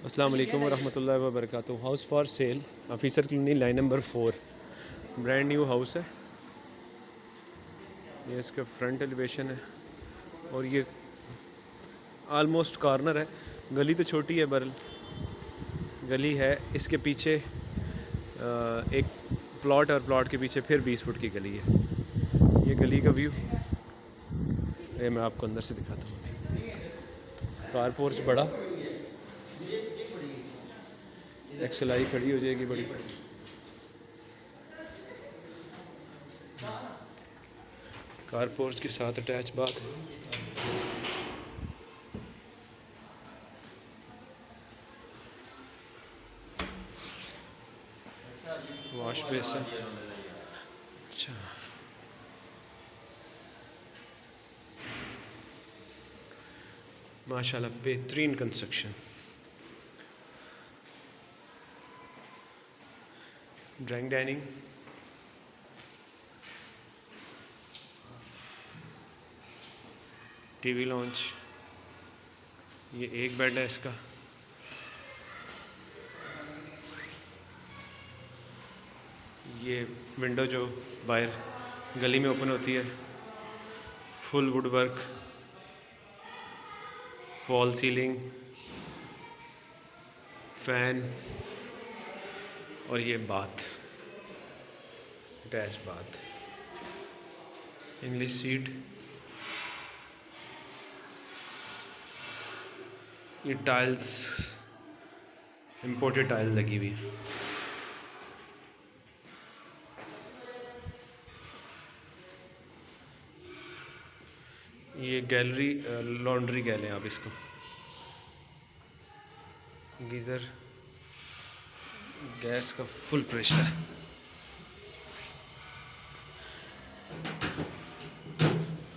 अस्सलाम वालेकुम वरहमतुल्लाहि वबरकातुहू। House for sale, officer colony, line number 4। Brand new house है। ये इसका फ्रंट एलिवेशन है और ये आलमोस्ट कॉर्नर है। गली तो छोटी है, बरल गली है। इसके पीछे एक प्लॉट और प्लॉट के पीछे फिर 20 फुट की गली है। ये गली का व्यू ये मैं आपको अंदर से दिखाता हूँ। कार पोर्च बड़ा, एक्सएलआई खड़ी हो जाएगी बड़ी। कार पोर्च के साथ अटैच बाथ है। Wash basin. अच्छा, माशाल्लाह बेहतरीन construction. Drawing dining, TV launch. ये एक बेड है इसका। ये विंडो जो बाहर गली में ओपन होती है, full would work, fall ceiling, fan और ये bath, attach bath, English seat. ये टाइल्स इम्पोर्टेड टाइल लगी हुई है। ये गैलरी, लॉन्ड्री कह लें आप इसको। गीज़र, गैस का फुल प्रेशर।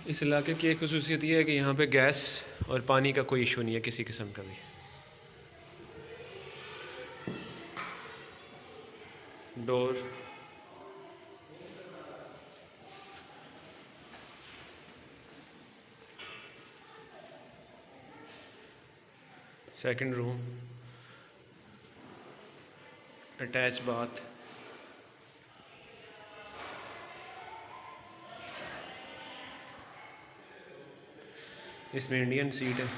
इस इलाके की एक खसूसियत ये है कि यहाँ पे गैस और पानी का कोई इशू नहीं है किसी किस्म का भी। Door, second room, attach bath. इसमें इंडियन सीट है।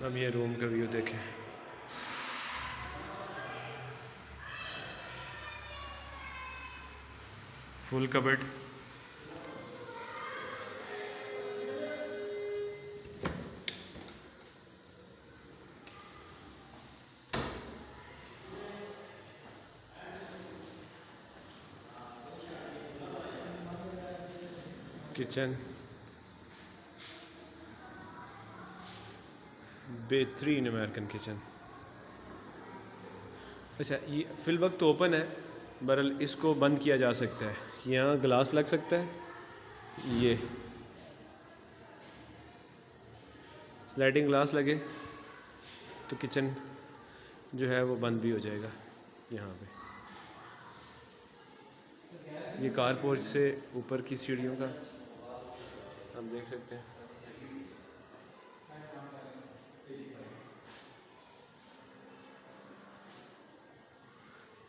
अब ये रूम का व्यू देखें। फुल कबर्ड, किचन, बेहतरीन अमेरिकन किचन। अच्छा, ये फिल वक्त तो ओपन है, बहरहाल इसको बंद किया जा सकता है। यहाँ ग्लास लग सकता है, ये स्लाइडिंग ग्लास लगे तो किचन जो है वो बंद भी हो जाएगा। यहाँ पे ये कार पोर्च से ऊपर की सीढ़ियों का आप देख सकते हैं।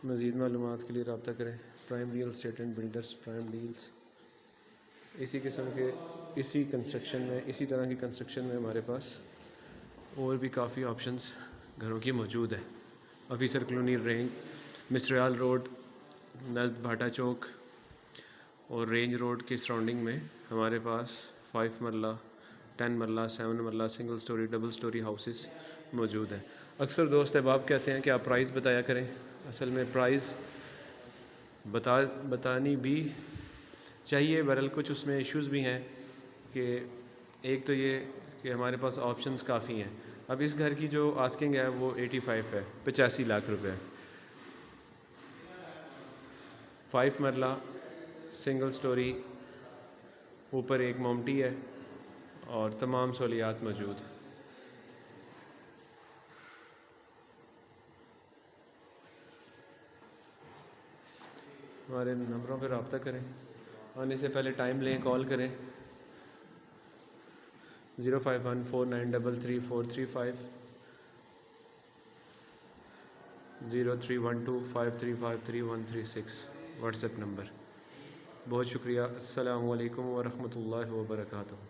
मज़ीद मालूमात के लिए रब्ता करें prime real estate and builders, prime deals. इसी किस्म के, इसी कंस्ट्रक्शन में, इसी तरह की कंस्ट्रक्शन में हमारे पास और भी काफ़ी ऑप्शंस घरों की मौजूद है। ऑफिसर कॉलोनी रेंज, मिस्ट्रियाल रोड, नज़द भाटा चौक और रेंज रोड के सराउंडिंग में हमारे पास 5 मरला, 10 मरला, 7 मरला, single storey, double storey houses मौजूद हैं। अक्सर दोस्त अहबाब कहते हैं कि आप प्राइस बताया करें। असल में प्राइस बतानी भी चाहिए, बहरहाल कुछ उसमें इश्यूज़ भी हैं कि एक तो ये कि हमारे पास ऑप्शंस काफ़ी हैं। अब इस घर की जो आस्किंग है वो 85 है, 85 लाख रुपए। 5 मरला, सिंगल स्टोरी, ऊपर एक मोमटी है और तमाम सहूलियात मौजूद। हमारे नंबरों पर रब्ता करें, आने से पहले टाइम लें, कॉल करें। 05149333435 031253533136 व्हाट्सएप नंबर। बहुत शुक्रिया। अस्सलामु अलैकुम व रहमतुल्लाहि व बरकातुहू।